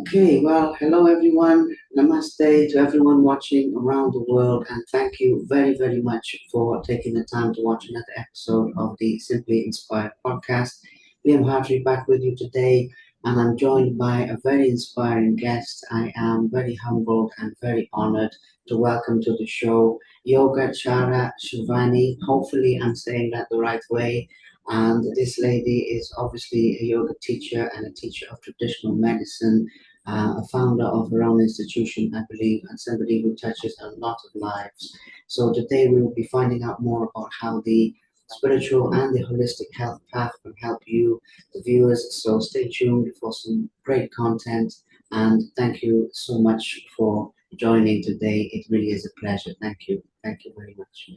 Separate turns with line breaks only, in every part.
Okay, well, hello everyone. Namaste to everyone watching around the world, and thank you very, very much for taking the time to watch another episode of the Simply Inspired podcast. Liam Hartley back with you today, and I'm joined by a very inspiring guest. I am very humbled and very honored to welcome to the show Yogacharya Shivani. Hopefully, I'm saying that the right way. And this lady is obviously a yoga teacher and a teacher of traditional medicine, a founder of her own institution, I believe, and somebody who touches a lot of lives. So today we will be finding out more about how the spiritual and the holistic health path can help you, the viewers. So stay tuned for some great content. And thank you so much for joining today. It really is a pleasure. Thank you. Thank you very much.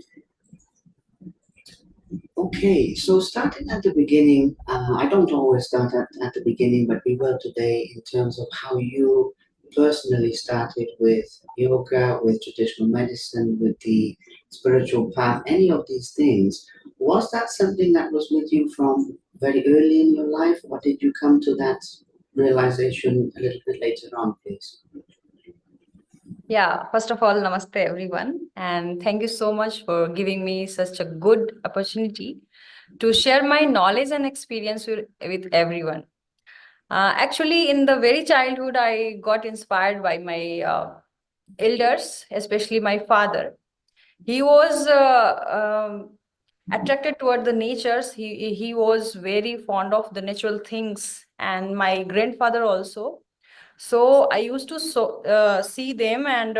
Okay, so starting at the beginning, I don't always start at the beginning, but we will today in terms of how you personally started with yoga, with traditional medicine, with the spiritual path, any of these things. Was that something that was with you from very early in your life, or did you come to that realization a little bit later on, please?
Yeah, first of all, namaste everyone. And thank you so much for giving me such a good opportunity to share my knowledge and experience with everyone. Actually, in the very childhood, I got inspired by my elders, especially my father. He was attracted toward the natures. He was very fond of the natural things, and my grandfather also. So I used to see them and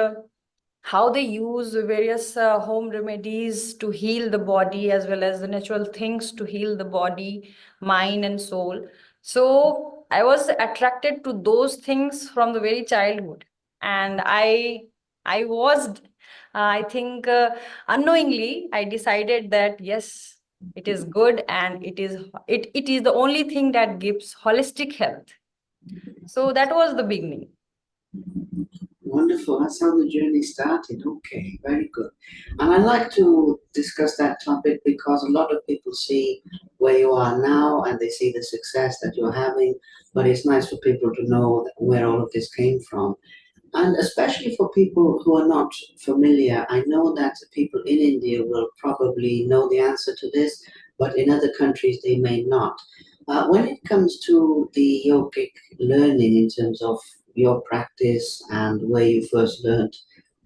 how they use various home remedies to heal the body as well as the natural things to heal the body, mind, and soul. So I was attracted to those things from the very childhood, and I was, I think, unknowingly, I decided that yes, it is good and it is the only thing that gives holistic health. So that was the beginning.
Wonderful. That's how the journey started. Okay, very good. And I like to discuss that topic because a lot of people see where you are now and they see the success that you're having, but it's nice for people to know where all of this came from. And especially for people who are not familiar, I know that people in India will probably know the answer to this, but in other countries they may not. When it comes to the yogic learning in terms of your practice and where you first learned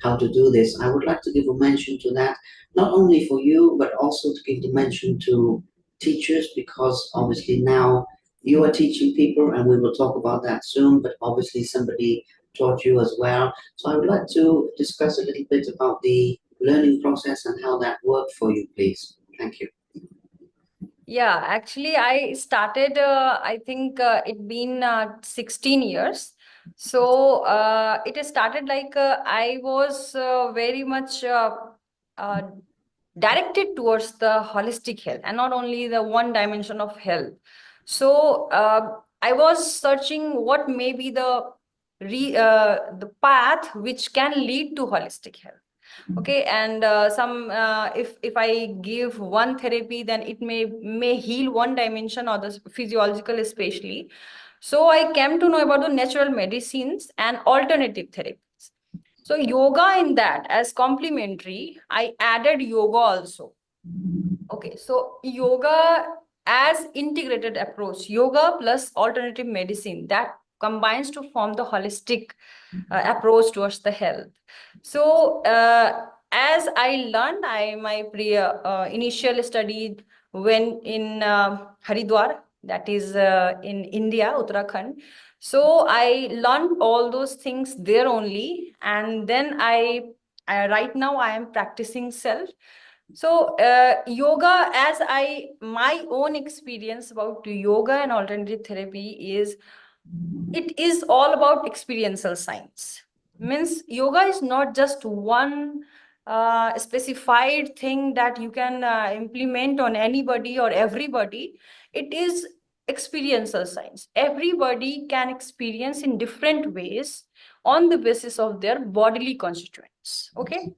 how to do this, I would like to give a mention to that, not only for you, but also to give the mention to teachers, because obviously now you are teaching people, and we will talk about that soon, but obviously somebody taught you as well. So I would like to discuss a little bit about the learning process and how that worked for you, please. Thank you.
Yeah, actually, I started, I think it been 16 years. So it has started like I was very much uh, directed towards the holistic health and not only the one dimension of health. So I was searching what may be the path which can lead to holistic health. Okay, and some if I give one therapy, then it may heal one dimension or the physiological especially. So I came to know about the natural medicines and alternative therapies. So yoga, in that as complementary, I added yoga also. Okay, so yoga as integrated approach, yoga plus alternative medicine, that combines to form the holistic approach towards the health. So as I learned, I my initial study when in Haridwar, that is in India, Uttarakhand. So I learned all those things there only, and then I right now I am practicing self. So yoga, as I my own experience about yoga and alternative therapy is, it is all about experiential science. Means yoga is not just one specified thing that you can implement on anybody or everybody. It is experiential science. Everybody can experience in different ways on the basis of their bodily constituents. Okay,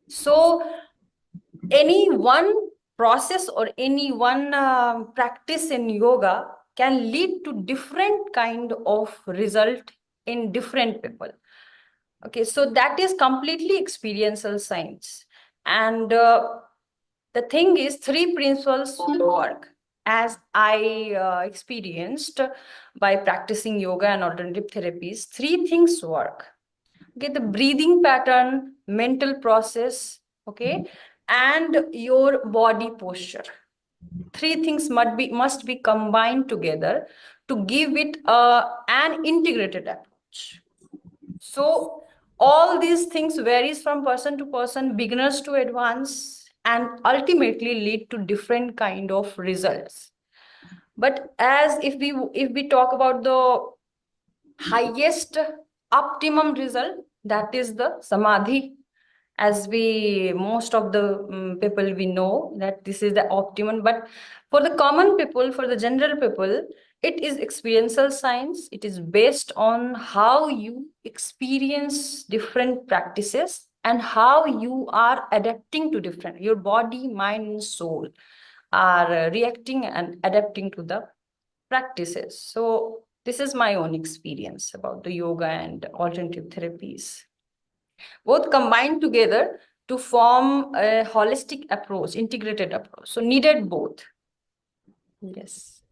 so any one process or any one practice in yoga can lead to different kind of result in different people. Okay, so that is completely experiential science. And the thing is, three principles work. As I experienced by practicing yoga and alternative therapies, three things work. Okay, the breathing pattern, mental process, okay, and your body posture. Three things must be combined together to give it an integrated approach. So all these things varies from person to person, beginners to advanced, and ultimately lead to different kind of results. But as if we talk about the highest optimum result, that is the samadhi. As we most of the people, we know that this is the optimum, but for the common people, for the general people, it is experiential science. It is based on how you experience different practices and how you are adapting to different, your body, mind and soul are reacting and adapting to the practices. So this is my own experience about the yoga and alternative therapies, both combined together to form a holistic approach, integrated approach. So needed both. Yes.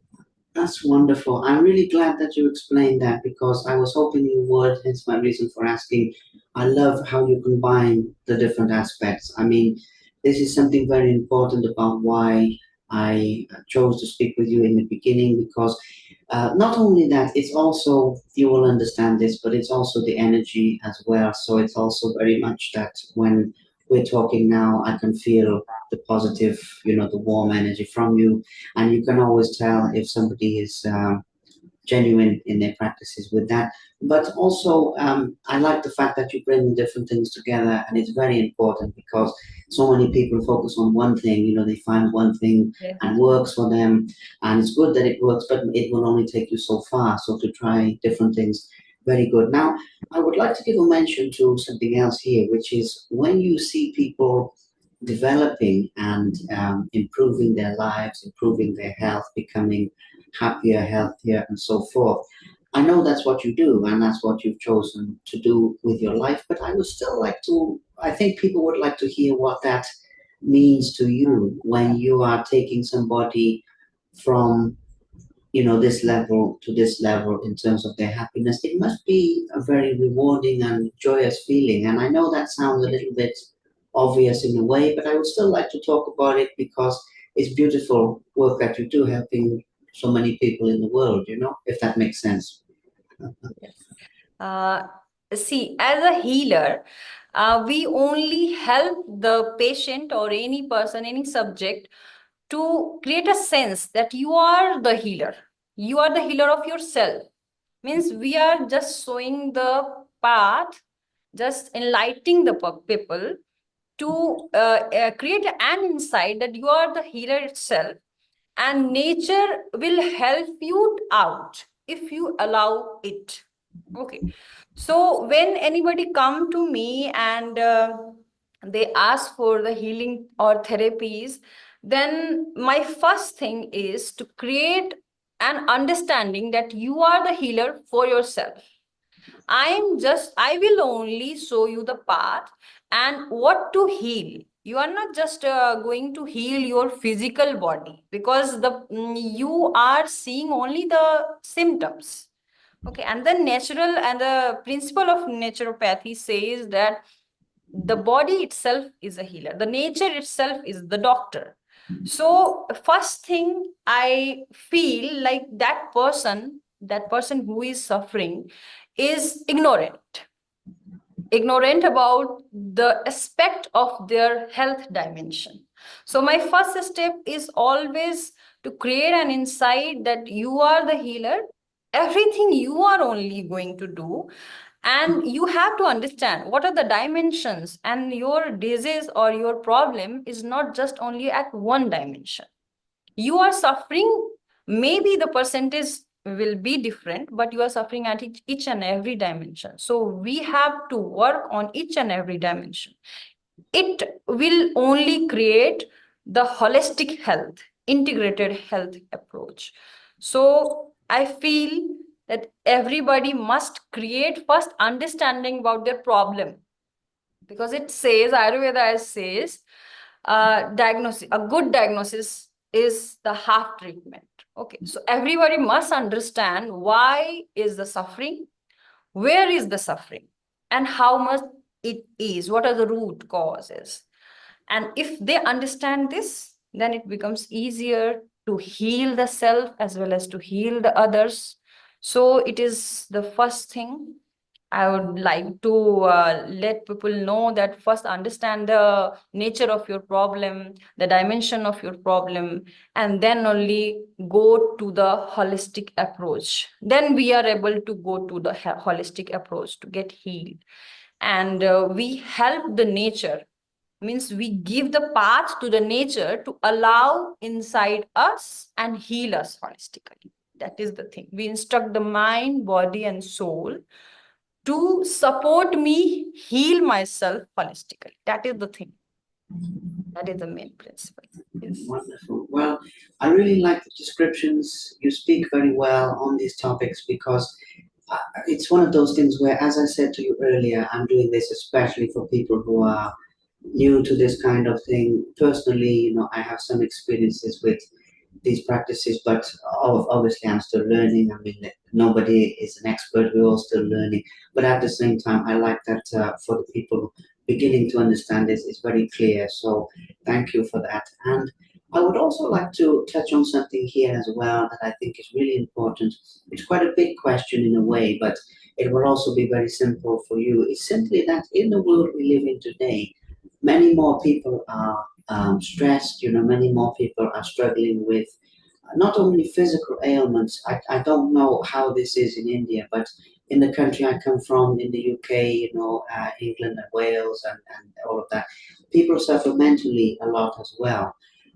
That's wonderful. I'm really glad that you explained that because I was hoping you would, hence my reason for asking. I love how you combine the different aspects. I mean, this is something very important about why I chose to speak with you in the beginning because not only that, it's also, you will understand this, but it's also the energy as well. So it's also very much that when we're talking now, I can feel the positive, the warm energy from you, and you can always tell if somebody is genuine in their practices with that. But also, I like the fact that you bring different things together, and it's very important because so many people focus on one thing. They find one thing
Yes.
and works for them, and it's good that it works, but it will only take you so far. So to try different things, very good. Now, I would like to give a mention to something else here, which is when you see people developing and improving their lives, improving their health, becoming happier, healthier, and so forth. I know that's what you do, and that's what you've chosen to do with your life, but I would still like to, I think people would like to hear what that means to you when you are taking somebody from this level to this level in terms of their happiness. It must be a very rewarding and joyous feeling. And I know that sounds a little bit obvious in a way, but I would still like to talk about it because it's beautiful work that you do helping so many people in the world, if that makes sense.
Yes. Uh, See, as a healer, we only help the patient or any person, any subject, to create a sense that you are the healer. You are the healer of yourself. Means we are just showing the path, just enlightening the people to create an insight that you are the healer itself, and nature will help you out if you allow it. Okay, so when anybody come to me and they ask for the healing or therapies, then my first thing is to create an understanding that you are the healer for yourself. I will only show you the path and what to heal. You are not just going to heal your physical body, because you are seeing only the symptoms. Okay, and the natural and the principle of naturopathy says that the body itself is a healer, the nature itself is the doctor. So first thing I feel like that person who is suffering is ignorant about the aspect of their health dimension. So my first step is always to create an insight that you are the healer. Everything you are only going to do, and you have to understand what are the dimensions, and your disease or your problem is not just only at one dimension. You are suffering, maybe the percentage will be different, but you are suffering at each and every dimension. So we have to work on each and every dimension. It will only create the holistic health, integrated health approach. So I feel that everybody must create first understanding about their problem, because it says, Ayurveda says, diagnosis, a good diagnosis is the half treatment. Okay, so everybody must understand why is the suffering, where is the suffering, and how much it is, what are the root causes. And if they understand this, then it becomes easier to heal the self as well as to heal the others. So it is the first thing I would like to let people know, that first understand the nature of your problem, the dimension of your problem, and then only go to the holistic approach. Then we are able to go to the holistic approach to get healed. And we help the nature, means we give the path to the nature to allow inside us and heal us holistically. That is the thing. We instruct the mind, body, and soul to support me heal myself holistically. That is the thing. That is the main principle. Yes.
Wonderful. Well, I really like the descriptions. You speak very well on these topics because it's one of those things where, as I said to you earlier, I'm doing this especially for people who are new to this kind of thing. Personally, I have some experiences with these practices, but obviously I'm still learning. I mean, nobody is an expert. We're all still learning. But at the same time, I like that for the people beginning to understand this, it's very clear. So thank you for that. And I would also like to touch on something here as well that I think is really important. It's quite a big question in a way, but it will also be very simple for you. It's simply that in the world we live in today, many more people are stressed. Many more people are struggling with not only physical ailments. I don't know how this is in India, but in the country I come from, in the UK, England and Wales and all of that, people suffer mentally a lot as well.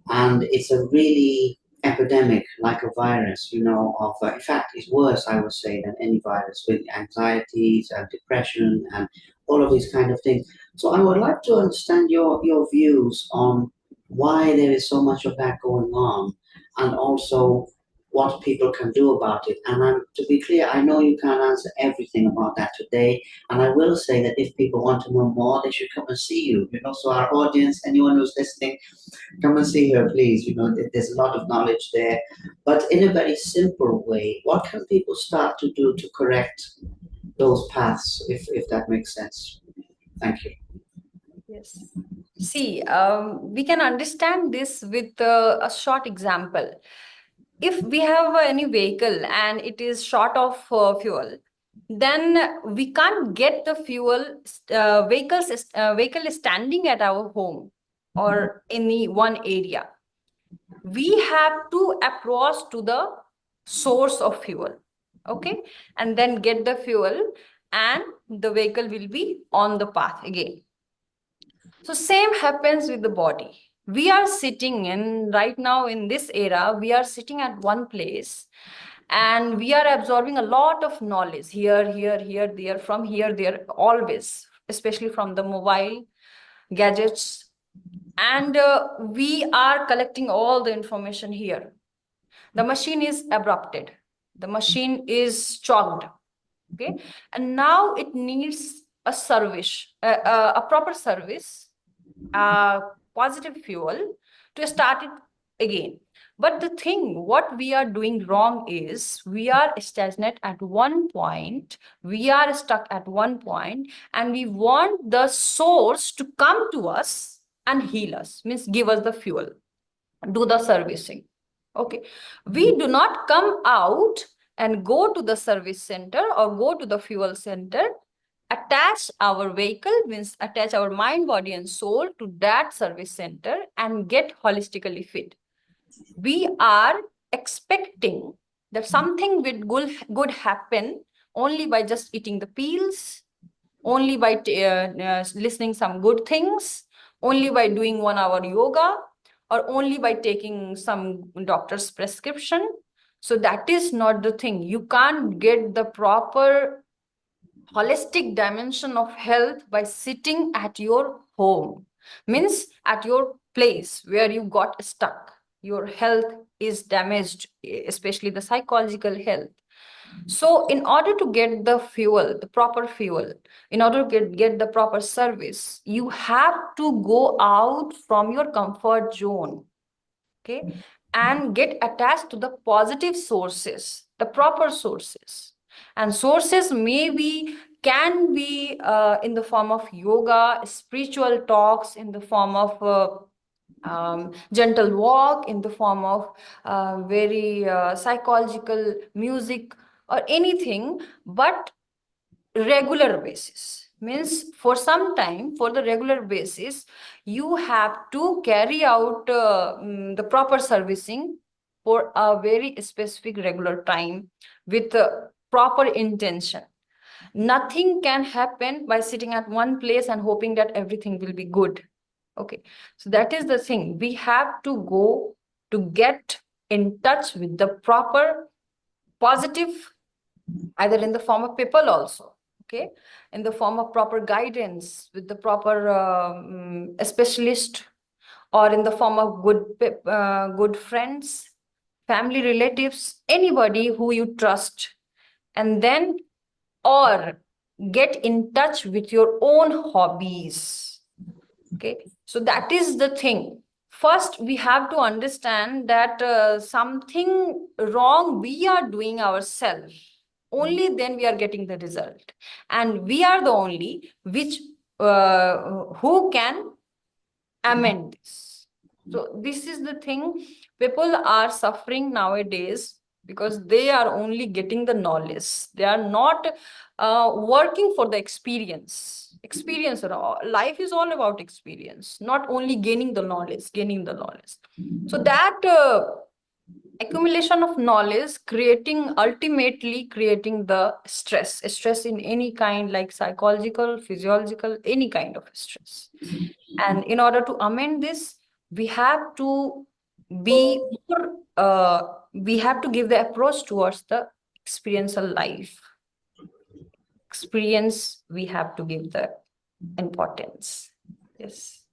And it's a really epidemic, like a virus, of, in fact, it's worse, I would say, than any virus, with anxieties and depression and all of these kind of things. So I would like to understand your views on why there is so much of that going on, and also what people can do about it. And to be clear, I know you can't answer everything about that today. And I will say that if people want to know more, they should come and see you. So our audience, anyone who's listening, come and see her, please. There's a lot of knowledge there. But in a very simple way, what can people start to do to correct those paths, if that makes sense? Thank you.
Yes. See, we can understand this with a short example. If we have any vehicle and it is short of fuel, then we can't get the fuel. Vehicle is standing at our home or any one area. We have to approach to the source of fuel, okay, and then get the fuel, and the vehicle will be on the path again. So same happens with the body. We are sitting in right now in this era, we are sitting at one place and we are absorbing a lot of knowledge here, there, from here, there, always, especially from the mobile gadgets. And we are collecting all the information here. The machine is abrupted. The machine is choked. Okay. And now it needs a service, a proper service, positive fuel to start it again. But the thing, what we are doing wrong is we are stagnant at one point, we are stuck at one point, and we want the source to come to us and heal us, means give us the fuel, do the servicing. Okay. We do not come out and go to the service center or go to the fuel center, attach our vehicle, means attach our mind, body, and soul to that service center and get holistically fit. We are expecting that something good happen only by just eating the pills, only by listening some good things, only by doing 1 hour yoga, or only by taking some doctor's prescription. So that is not the thing. You can't get the proper holistic dimension of health by sitting at your home, means at your place where you got stuck. Your health is damaged, especially the psychological health. So in order to get the fuel, the proper fuel, in order to get the proper service, you have to go out from your comfort zone, okay, and get attached to the positive sources, the proper sources. And sources maybe can be in the form of yoga, spiritual talks, in the form of gentle walk, in the form of very psychological music or anything, but regular basis means for some time, for the regular basis, you have to carry out the proper servicing for a very specific regular time with proper intention. Nothing can happen by sitting at one place and hoping that everything will be good. Okay, so that is the thing. We have to go to get in touch with the proper positive, either in the form of people also, okay, in the form of proper guidance with the proper specialist, or in the form of good friends, family, relatives, anybody who you trust, and then, or get in touch with your own hobbies. Okay, so that is the thing. First, we have to understand that something wrong we are doing ourselves. Only then we are getting the result. And we are the only which who can amend this. So this is the thing. People are suffering nowadays because they are only getting the knowledge. They are not working for the experience. Experience, life is all about experience, not only gaining the knowledge, gaining the knowledge. So that accumulation of knowledge creating, ultimately creating the stress in any kind, like psychological, physiological, any kind of stress. And in order to amend this, we have to be more, we have to give the approach towards the experiential life. Experience, we have to give the importance. Yes.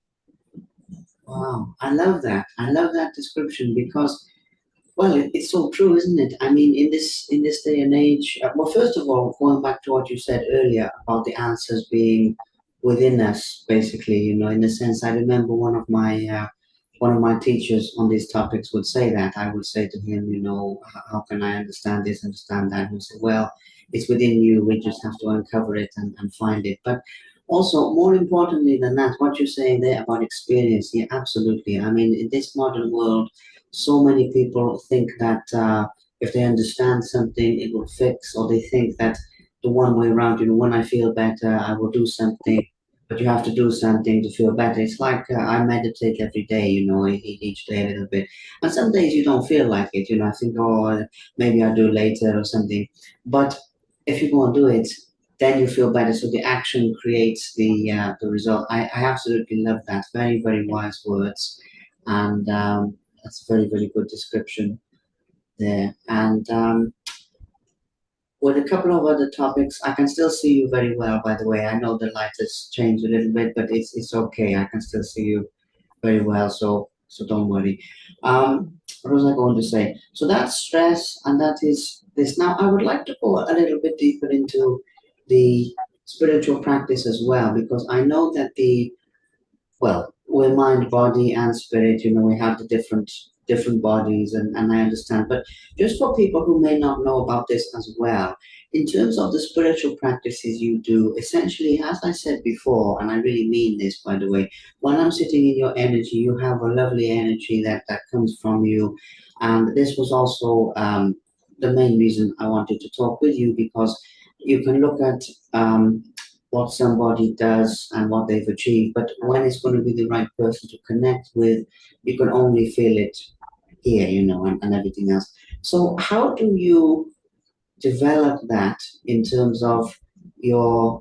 Wow, I love that. I love that description because, well, it's so true, isn't it? I mean, in this day and age. Well, first of all, going back to what you said earlier about the answers being within us, basically, in the sense, I remember one of my teachers on these topics would say that. I would say to him, how can I understand this, understand that? And he would say, well, it's within you. We just have to uncover it and find it. But also, more importantly than that, what you're saying there about experience, yeah, absolutely. I mean, in this modern world, so many people think that if they understand something, it will fix, or they think that the one way around, when I feel better, I will do something, but you have to do something to feel better. It's like I meditate every day, each day a little bit. And some days you don't feel like it, I think, oh, maybe I'll do later or something. But if you go and do it, then you feel better. So the action creates the result. I absolutely love that. Very, very wise words. And that's a very, very good description there. And with a couple of other topics, I can still see you very well, by the way. I know the light has changed a little bit, but it's okay. I can still see you very well, so don't worry. What was I going to say? So that's stress, and that is this. Now, I would like to go a little bit deeper into the spiritual practice as well, because I know that we're mind, body, and spirit. We have the different bodies, and I understand. But just for people who may not know about this as well, in terms of the spiritual practices you do, essentially, as I said before, and I really mean this, by the way, when I'm sitting in your energy, you have a lovely energy that comes from you, and this was also the main reason I wanted to talk with you, because you can look at what somebody does and what they've achieved, but when it's going to be the right person to connect with, you can only feel it here, and everything else. So, how do you develop that in terms of your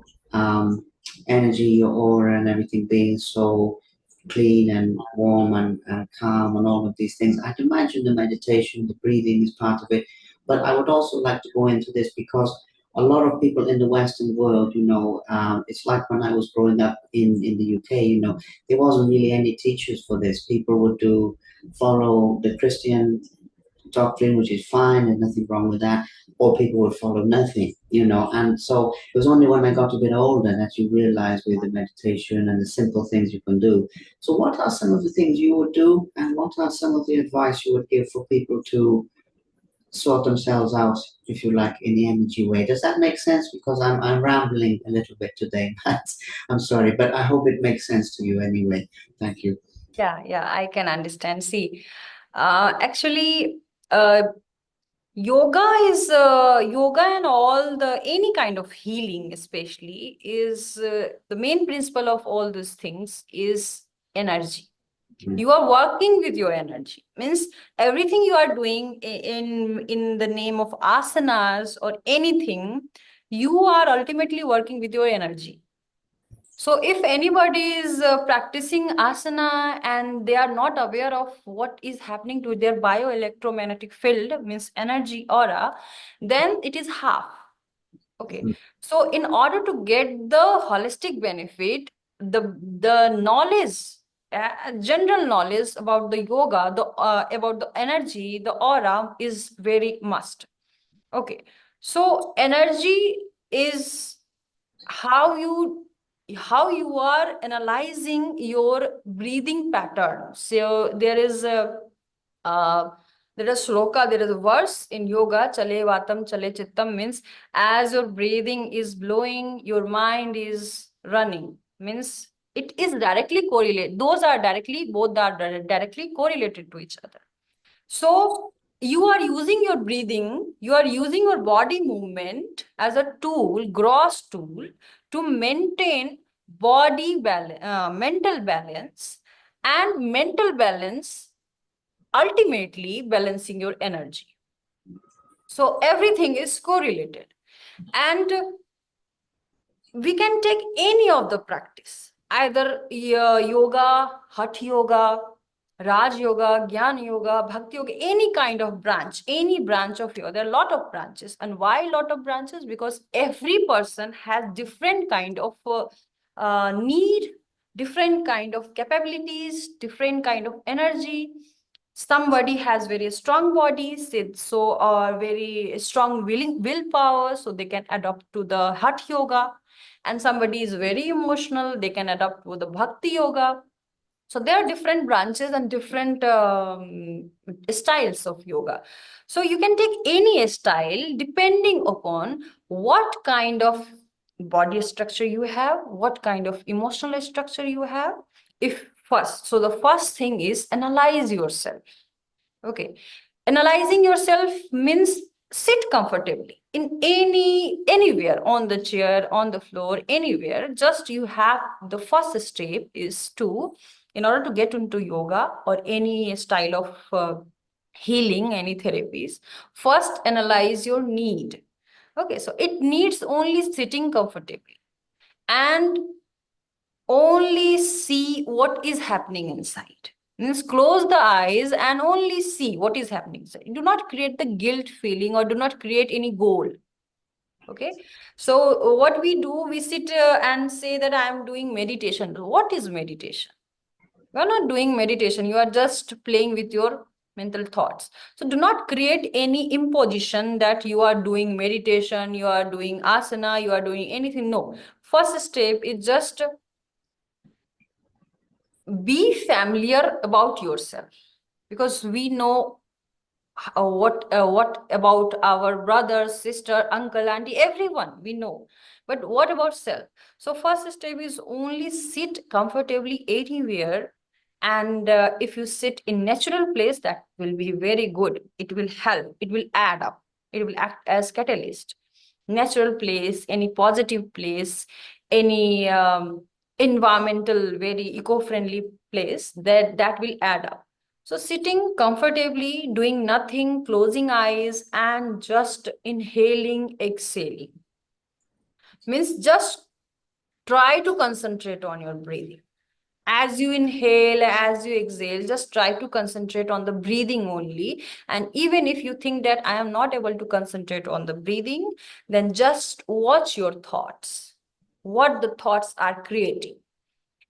energy, your aura, and everything being so clean and warm and calm and all of these things? I'd imagine the meditation, the breathing is part of it, but I would also like to go into this because a lot of people in the Western world, it's like when I was growing up in the UK, there wasn't really any teachers for this. People would follow the Christian doctrine, which is fine, and nothing wrong with that, or people would follow nothing, And so it was only when I got a bit older that you realize with the meditation and the simple things you can do. So, what are some of the things you would do, and what are some of the advice you would give for people to sort themselves out, if you like, in the energy way? Does that make sense? Because I'm rambling a little bit today, but I'm sorry, but I hope it makes sense to you anyway. Thank you.
Yeah, yeah, I can understand. See, actually, uh, yoga and all the any kind of healing, especially, is the main principle of all these things is energy.
Mm.
You are working with your energy. Means everything you are doing in the name of asanas or anything, you are ultimately working with your energy. So if anybody is practicing asana and they are not aware of what is happening to their bioelectromagnetic field, means energy aura, then it is half. Okay.
Mm.
So in order to get the holistic benefit, the knowledge, general knowledge about the yoga, the about the energy, the aura is very must. Okay. So energy is how you are analyzing your breathing pattern. So uh, there is shloka, there is a verse in yoga, chale vatam chale chittam, means as your breathing is blowing, your mind is running. Means it is directly correlated. Those are directly, both are directly correlated to each other. So you are using your breathing, you are using your body movement as a tool, gross tool, to maintain body balance, mental balance, and mental balance ultimately balancing your energy. So everything is correlated. And we can take any of the practice, either yoga, hatha yoga, Raj Yoga, Gyan Yoga, Bhakti Yoga, any kind of branch, any branch of yoga. There are a lot of branches. And why a lot of branches? Because every person has different kind of need, different kind of capabilities, different kind of energy. Somebody has very strong bodies, so very strong willpower, so they can adopt to the Hatha Yoga. And somebody is very emotional, they can adopt to the Bhakti Yoga. So there are different branches and different styles of yoga. So you can take any style depending upon what kind of body structure you have, what kind of emotional structure you have. If first, so the first thing is analyze yourself. Okay. Analyzing yourself means sit comfortably in anywhere, on the chair, on the floor, anywhere. Just you have the first step is to, in order to get into yoga or any style of healing, any therapies, first analyze your need. Okay, so it needs only sitting comfortably and only see what is happening inside. Means close the eyes and only see what is happening inside. Do not create the guilt feeling or do not create any goal. Okay. So what we do, we sit and say that I am doing meditation. What is meditation? You are not doing meditation. You are just playing with your mental thoughts. So do not create any imposition that you are doing meditation, you are doing asana, you are doing anything. No. First step is just be familiar about yourself, because we know what about our brother, sister, uncle, auntie, everyone we know, but what about self? So first step is only sit comfortably anywhere. And if you sit in natural place, that will be very good. It will help, it will add up, it will act as catalyst. Natural place, any positive place, any environmental very eco-friendly place, that will add up. So sitting comfortably, doing nothing, closing eyes, and just inhaling, exhaling. Means just try to concentrate on your breathing. As you inhale, as you exhale, just try to concentrate on the breathing only. And even if you think that I am not able to concentrate on the breathing, then just watch your thoughts, what the thoughts are creating.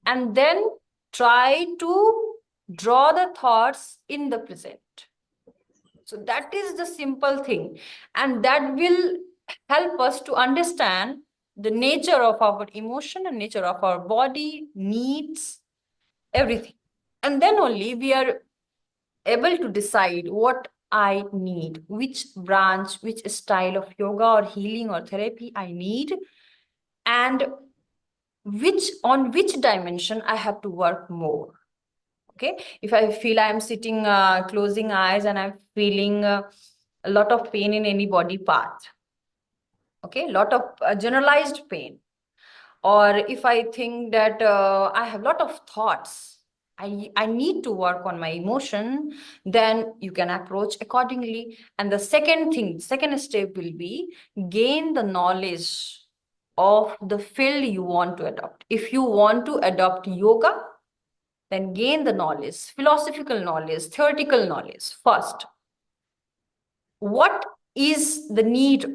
And then try to draw the thoughts in the present. So that is the simple thing. And that will help us to understand the nature of our emotion and nature of our body, needs, everything. And then only we are able to decide what I need, which branch, which style of yoga or healing or therapy I need, and which dimension I have to work more. Okay, if I feel I'm sitting closing eyes and I'm feeling a lot of pain in any body part, okay, lot of generalized pain, or if I think that I have a lot of thoughts, I need to work on my emotion, then you can approach accordingly. And the second thing, second step will be gain the knowledge of the field you want to adopt. If you want to adopt yoga, then gain the knowledge, philosophical knowledge, theoretical knowledge first. What is the need?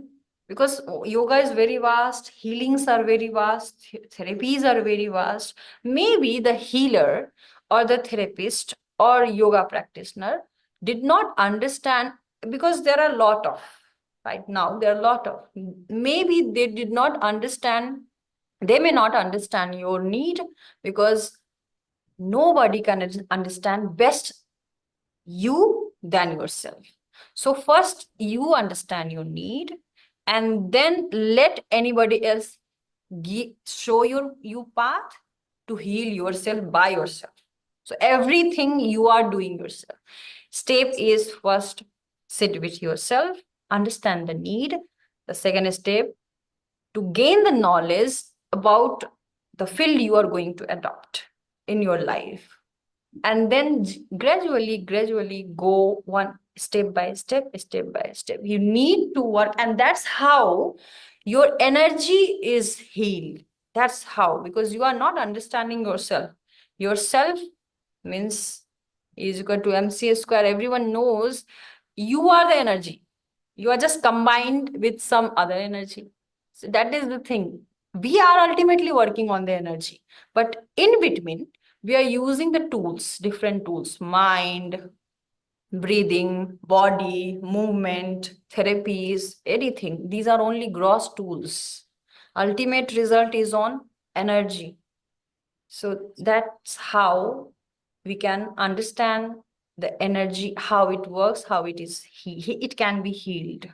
Because yoga is very vast, healings are very vast, therapies are very vast. Maybe the healer or the therapist or yoga practitioner did not understand, because there are a lot of, right now, there are a lot of, maybe they did not understand, they may not understand your need, because nobody can understand best you than yourself. So first you understand your need, and then let anybody else show you path to heal yourself by yourself. So everything you are doing yourself. Step is first sit with yourself, understand the need. The second step, to gain the knowledge about the field you are going to adopt in your life, and then gradually go one step by step. You need to work, and that's how your energy is healed. That's how, because you are not understanding yourself. Yourself means is equal to mc square. Everyone knows you are the energy. You are just combined with some other energy. So that is the thing. We are ultimately working on the energy, but in between we are using the tools, different tools, mind, breathing, body, movement, therapies, anything. These are only gross tools. Ultimate result is on energy. So that's how we can understand the energy, how it works, how it is it can be healed.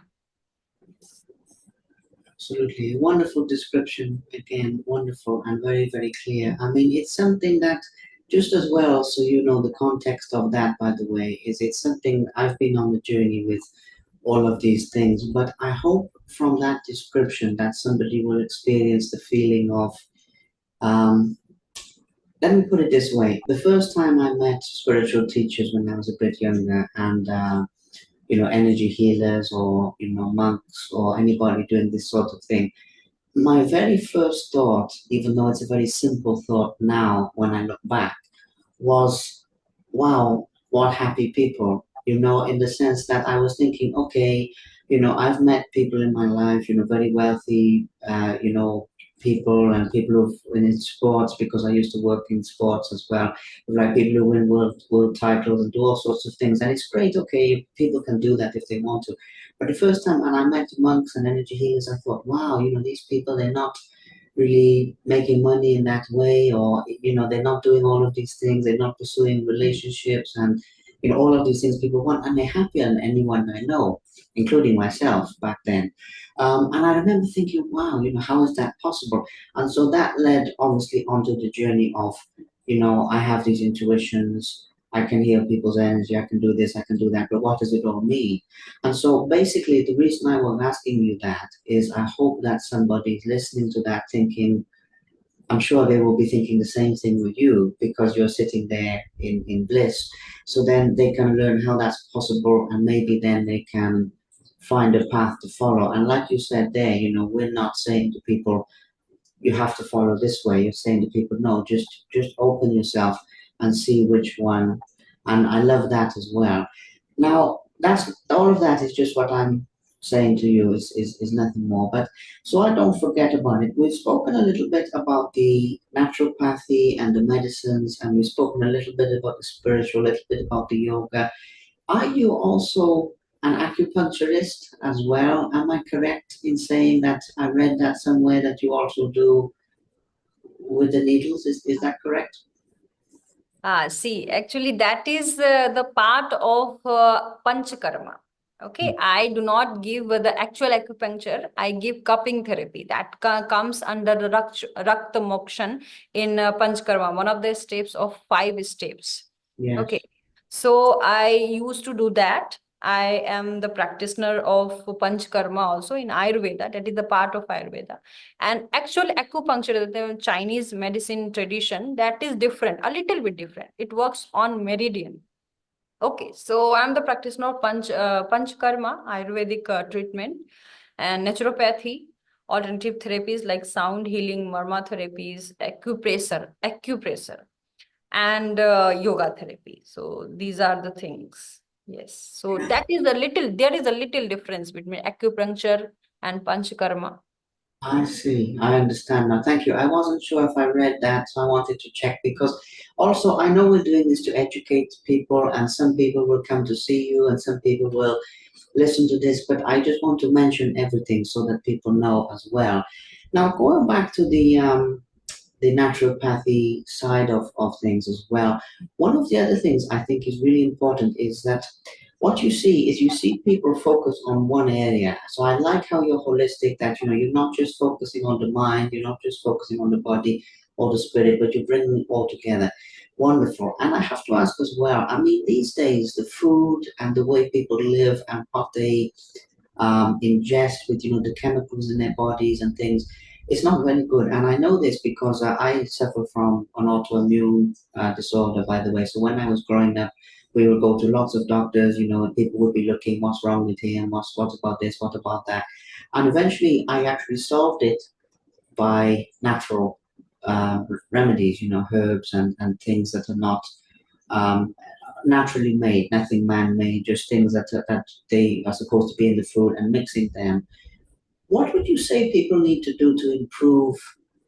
Absolutely. Wonderful description. Again, wonderful and very, very clear. I mean, it's something that just as well, so you know the context of that, by the way, is it's something I've been on the journey with all of these things. But I hope from that description that somebody will experience the feeling of, um, let me put it this way. The first time I met spiritual teachers when I was a bit younger, and energy healers or monks or anybody doing this sort of thing, my very first thought, even though it's a very simple thought now when I look back, was, wow, what happy people, in the sense that I was thinking, okay, I've met people in my life, very wealthy, people and people who've in sports, because I used to work in sports as well, like people who win world titles and do all sorts of things. And it's great, okay, people can do that if they want to. But the first time when I met monks and energy healers, I thought, wow, these people, they're not really making money in that way, or they're not doing all of these things, they're not pursuing relationships and all of these things people want, and they're happier than anyone I know, including myself back then. And I remember thinking, wow, how is that possible? And so that led obviously onto the journey of, I have these intuitions, I can heal people's energy, I can do this, I can do that, but what does it all mean? And so basically, the reason I was asking you that is I hope that somebody listening to that thinking, I'm sure they will be thinking the same thing with you, because you're sitting there in bliss. So then they can learn how that's possible, and maybe then they can find a path to follow. And like you said there, we're not saying to people, you have to follow this way. You're saying to people, no, just open yourself and see which one. And I love that as well. Now, that's all of that is just what I'm saying to you is nothing more. But so I don't forget about it. We've spoken a little bit about the naturopathy and the medicines, and we've spoken a little bit about the spiritual, a little bit about the yoga. Are you also an acupuncturist as well. Am I correct in saying that? I read that somewhere that you also do with the needles. Is that correct?
See, actually, that is the part of Panchakarma. Okay, I do not give the actual acupuncture. I give cupping therapy. That comes under the Rakta Mokshan in Panchakarma, one of the steps of 5 steps. Okay,
Yes.
so I used to do that. I am the practitioner of Panchakarma also in Ayurveda. That is the part of Ayurveda. And actual acupuncture, the Chinese medicine tradition, that is different, a little bit different. It works on meridian. Okay, so I'm the practitioner of Panchakarma, Ayurvedic treatment, and naturopathy, alternative therapies like sound healing, marma therapies, acupressure, and yoga therapy. So these are the things. Yes. So there is a little difference between acupuncture and Panchakarma.
I see. I understand now. Thank you. I wasn't sure if I read that, so I wanted to check because also I know we're doing this to educate people, and some people will come to see you, and some people will listen to this, but I just want to mention everything so that people know as well. Now, going back to the naturopathy side of things as well. One of the other things I think is really important is that what you see is you see people focus on one area. So I like how you're holistic, that you're not just focusing on the mind, you're not just focusing on the body or the spirit, but you're bringing it all together. Wonderful. And I have to ask as well, I mean, these days, the food and the way people live and what they ingest with the chemicals in their bodies and things, it's not very good. And I know this because I suffer from an autoimmune disorder, by the way. So when I was growing up, we would go to lots of doctors, and people would be looking, what's wrong with him, what about this, what about that. And eventually I actually solved it by natural remedies, herbs and things that are not um, naturally made, nothing man-made, just things that they are supposed to be in the food and mixing them. What would you say people need to do to improve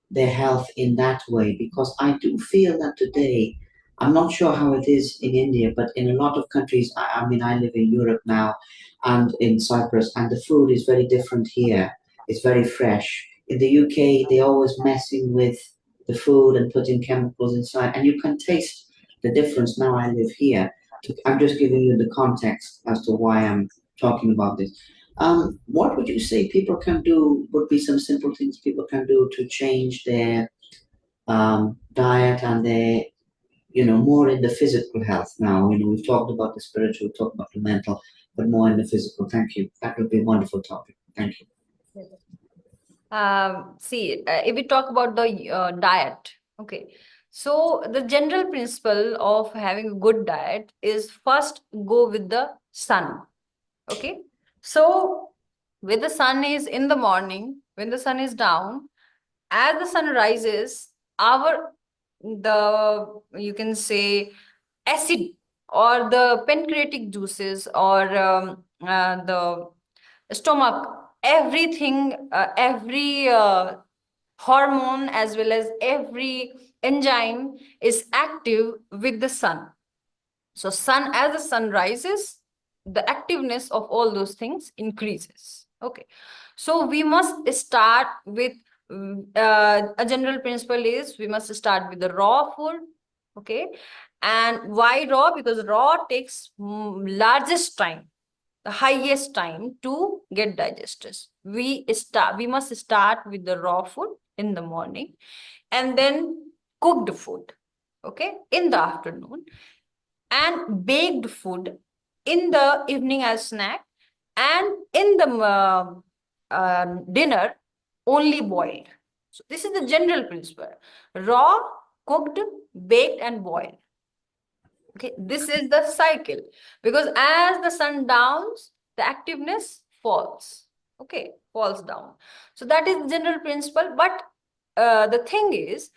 their health in that way? Because I do feel that today, I'm not sure how it is in India, but in a lot of countries, I mean, I live in Europe now and in Cyprus, and the food is very different here. It's very fresh. In the UK, they're always messing with the food and putting chemicals inside, and you can taste the difference now I live here. I'm just giving you the context as to why I'm talking about this. What would you say people can do? Would be some simple things people can do to change their diet and their, more in the physical health now. We've talked about the spiritual, talked about the mental, but more in the physical. Thank you. That would be a wonderful topic. Thank you.
See, if we talk about the diet, okay. So the general principle of having a good diet is first go with the sun. Okay. So when the sun is in the morning, when the sun is down, as the sun rises, our the you can say acid or the pancreatic juices or the stomach, everything, every hormone as well as every enzyme is active with the sun. So sun, as the sun rises, the activeness of all those things increases. Okay. So we must start with a general principle is we must start with the raw food. Okay. And why raw? Because raw takes largest time, the highest time to get digested. We must start with the raw food in the morning and then cooked food, okay, in the afternoon, and baked food in the evening as snack, and in the dinner only boiled. So this is the general principle: raw, cooked, baked, and boiled. Okay, this is the cycle, because as the sun downs, the activeness falls. Okay, falls down. So that is the general principle. But the thing is,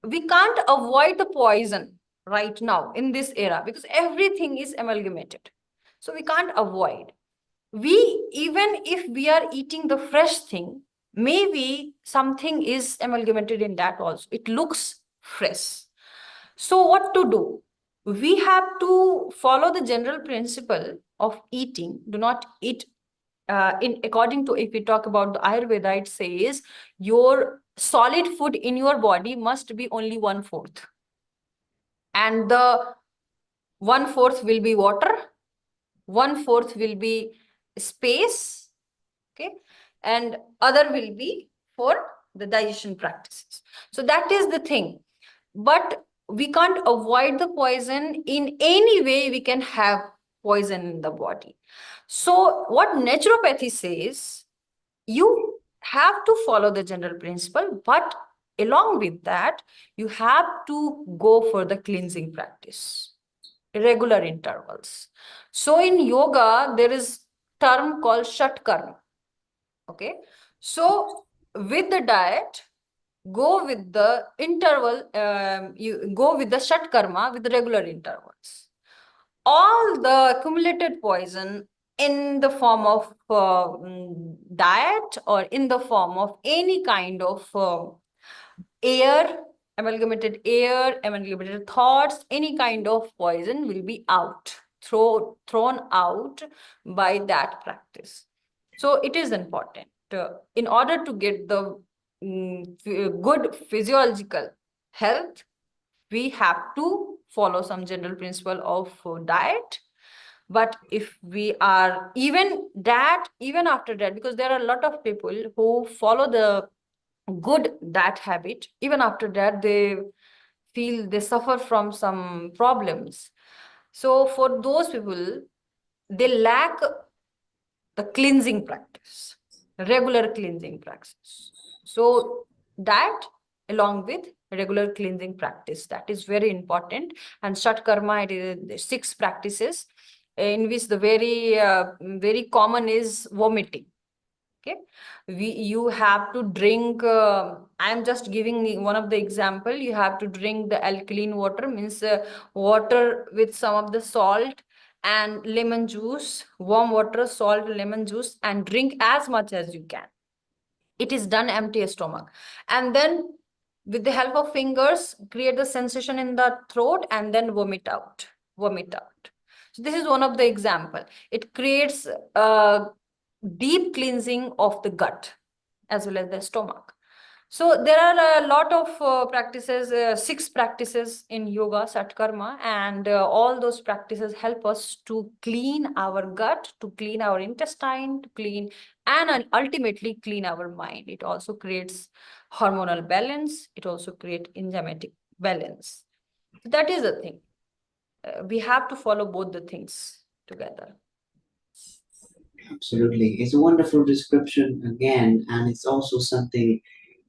we can't avoid the poison right now in this era because everything is amalgamated. So we can't avoid. We, even if we are eating the fresh thing, maybe something is amalgamated in that also. It looks fresh. So what to do? We have to follow the general principle of eating. Do not eat in according to, if we talk about the Ayurveda, it says your solid food in your body must be only 1/4, and the 1/4 will be water, 1/4 will be space, okay, and other will be for the digestion practices. So that is the thing. But we can't avoid the poison. In any way we can have poison in the body. So what naturopathy says, you have to follow the general principle, but along with that you have to go for the cleansing practice, regular intervals. So in yoga there is term called shat karma. Okay, so with the diet, go with the interval, you go with the shat karma with the regular intervals. All the accumulated poison in the form of diet or in the form of any kind of air, amalgamated thoughts, any kind of poison will be out, thrown out by that practice. So it is important in order to get the good physiological health, we have to follow some general principle of diet. But if we are even that, even after that, because there are a lot of people who follow the good diet habit, even after that they feel they suffer from some problems. So for those people, they lack the cleansing practice, regular cleansing practice. So that along with regular cleansing practice, that is very important. And Shat Karma, it is 6 practices in which the very common is vomiting. Okay, you have to drink. I am just giving one of the example. You have to drink the alkaline water, means water with some of the salt and lemon juice, warm water, salt, lemon juice, and drink as much as you can. It is done empty stomach, and then with the help of fingers, create the sensation in the throat, and then vomit out. Vomit out. So this is one of the example. It creates deep cleansing of the gut as well as the stomach. So there are a lot of practices, 6 practices in yoga, Satkarma, and all those practices help us to clean our gut, to clean our intestine, to clean, and ultimately clean our mind. It also creates hormonal balance. It also creates enzymatic balance. That is the thing. We have to follow both the things together.
Absolutely. It's a wonderful description again, and it's also something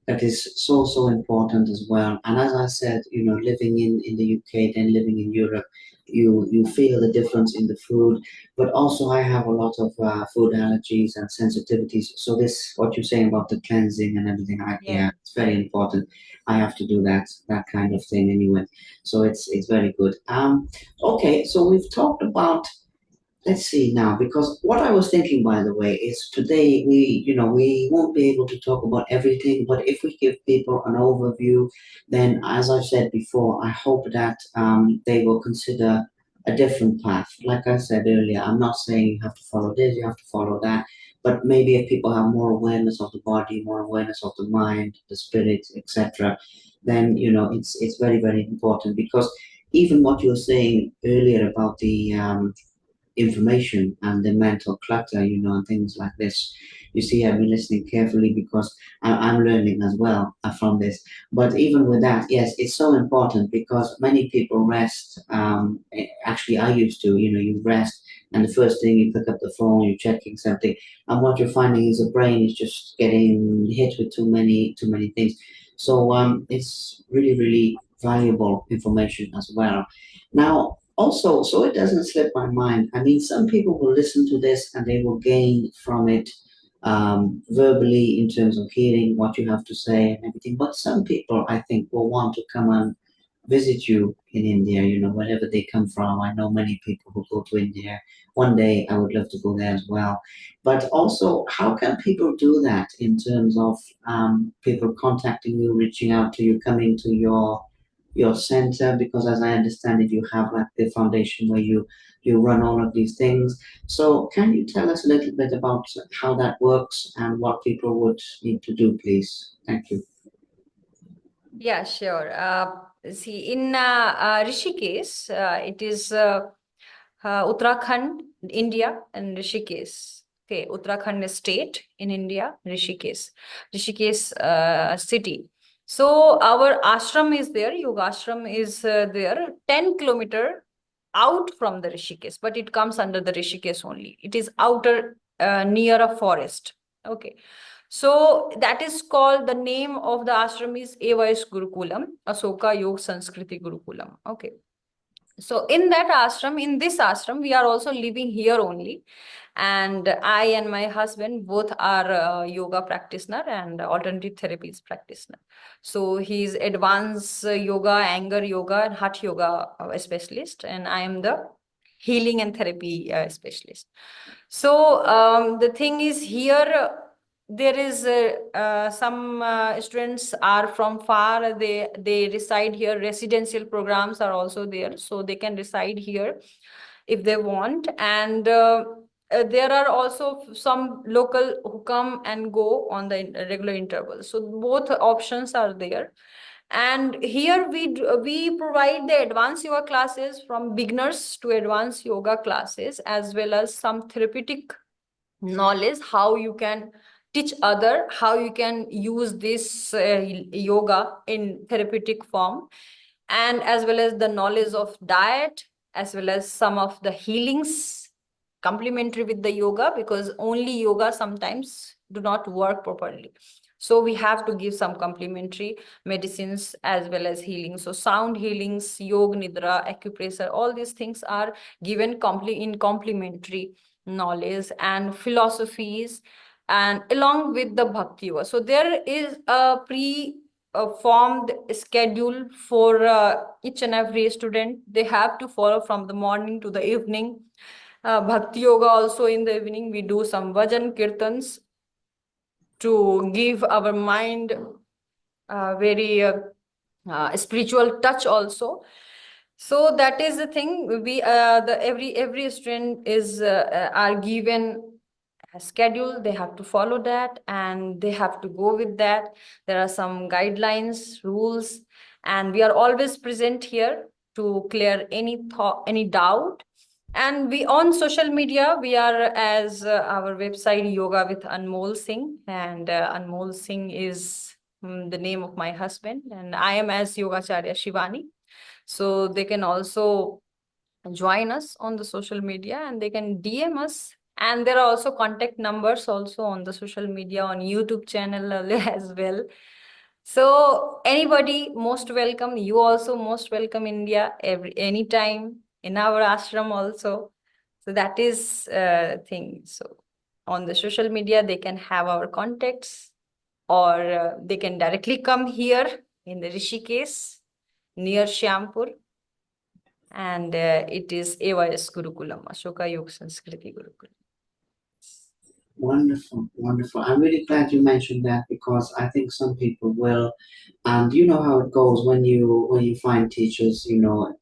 that is so important as well. And as I said, living in the UK, then living in Europe, you feel the difference in the food. But also, I have a lot of food allergies and sensitivities. So this, what you're saying about the cleansing and everything,
Yeah.
yeah, it's very important. I have to do that kind of thing anyway. So it's very good. Okay, so we've talked about. Let's see now, because what I was thinking, by the way, is today we won't be able to talk about everything, but if we give people an overview, then as I've said before, I hope that they will consider a different path. Like I said earlier, I'm not saying you have to follow this, you have to follow that, but maybe if people have more awareness of the body, more awareness of the mind, the spirit, etc., then it's very important because even what you were saying earlier about the information and the mental clutter, and things like this. You see, I've been listening carefully because I'm learning as well from this. But even with that, yes, it's so important because many people rest. Actually, I used to, you rest, and the first thing you pick up the phone, you're checking something, and what you're finding is the brain is just getting hit with too many things. So it's really valuable information as well. Now, also, so it doesn't slip my mind. I mean, some people will listen to this and they will gain from it verbally in terms of hearing what you have to say and everything. But some people, I think, will want to come and visit you in India, wherever they come from. I know many people who go to India. One day I would love to go there as well. But also, how can people do that in terms of people contacting you, reaching out to you, coming to your your center? Because as I understand it, you have like the foundation where you run all of these things. So can you tell us a little bit about how that works and what people would need to do, please? Thank you.
Yeah, sure. See, in Rishikesh, it is Uttarakhand, India, and Rishikesh. Okay, Uttarakhand state in India, Rishikesh city. So our ashram is there, yoga ashram is there, 10 kilometer out from the Rishikesh, but it comes under the Rishikesh only. It is outer near a forest. Okay. So that is called, the name of the ashram is Evais Gurukulam, Asoka Yog Sanskriti Gurukulam. Okay. So in that ashram, in this ashram, we are also living here only. And I and my husband both are yoga practitioner and alternative therapies practitioner. So he's advanced yoga, anger yoga, and hatha yoga specialist, and I am the healing and therapy specialist. So the thing is here, there is some students are from far. They reside here. Residential programs are also there, so they can reside here if they want. And there are also some local who come and go on the regular intervals. So both options are there. And here we provide the advanced yoga classes from beginners to advanced yoga classes, as well as some therapeutic knowledge, how you can teach other, how you can use this yoga in therapeutic form, and as well as the knowledge of diet, as well as some of the healings complementary with the yoga, because only yoga sometimes do not work properly. So we have to give some complementary medicines as well as healing. So sound healings, yoga nidra, acupressure, all these things are given in complementary knowledge and philosophies, and along with the bhakti yoga. So there is a formed schedule for each and every student. They have to follow from the morning to the evening. Bhakti yoga also in the evening. We do some bhajan kirtans to give our mind very spiritual touch also. So that is the thing. We the every student is are given a schedule. They have to follow that, and they have to go with that. There are some guidelines, rules, and we are always present here to clear any thought, any doubt. And we on social media, we are as our website Yoga with Anmol Singh, and Anmol Singh is the name of my husband, and I am as Yogacharya Shivani. So they can also join us on the social media, and they can DM us. And there are also contact numbers also on the social media, on YouTube channel as well. So anybody most welcome. You also most welcome, India, every anytime in our ashram also. So that is thing. So on the social media, they can have our contacts, or they can directly come here in the Rishikesh near Syampur, and it is AYS Gurukulam, Ashoka Yoga Sanskriti Gurukulam.
Wonderful, wonderful. I'm really glad you mentioned that because I think some people will, and you know how it goes when you find teachers, you know,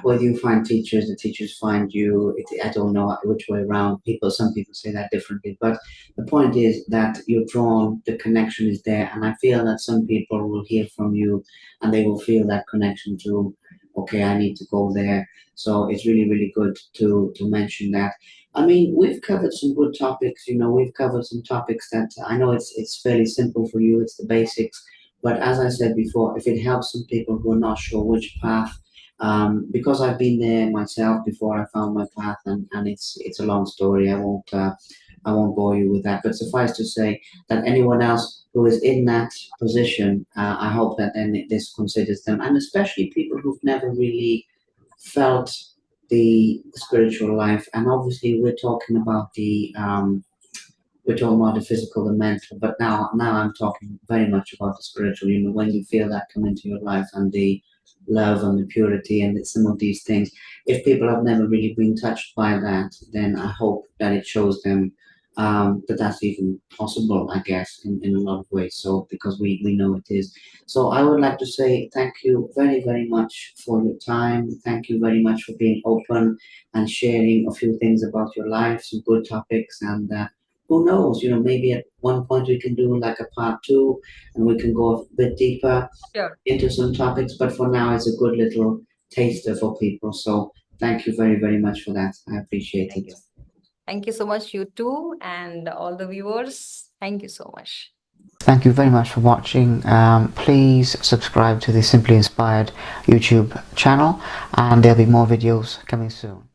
whether you find teachers, the teachers find you. I don't know which way around. Some people say that differently, but the point is that you're drawn. The connection is there, and I feel that some people will hear from you, and they will feel that connection to. Okay, I need to go there. So it's really, really good to mention that. I mean, we've covered some good topics. You know, we've covered some topics that I know it's fairly simple for you. It's the basics, but as I said before, if it helps some people who are not sure which path, because I've been there myself before I found my path, and it's a long story. I won't bore you with that. But suffice to say that anyone else who is in that position, I hope that then this considers them, and especially people who've never really felt the spiritual life. And obviously, we're talking about the physical and mental, but now I'm talking very much about the spiritual. You know, when you feel that come into your life and the love and the purity and some of these things. If people have never really been touched by that, then I hope that it shows them that that's even possible, I guess, in a lot of ways. So because we know it is. So I would like to say thank you very, very much for your time. Thank you very much for being open and sharing a few things about your life, some good topics, and who knows, maybe at one point we can do like a part two, and we can go a bit deeper
Sure.
into some topics. But for now, it's a good little taster for people. So thank you very, very much for that. I appreciate
Thank
it.
you. Thank you so much, you too, and all the viewers. Thank you so much.
Thank you very much for watching. Please subscribe to the Simply Inspired YouTube channel, and there'll be more videos coming soon.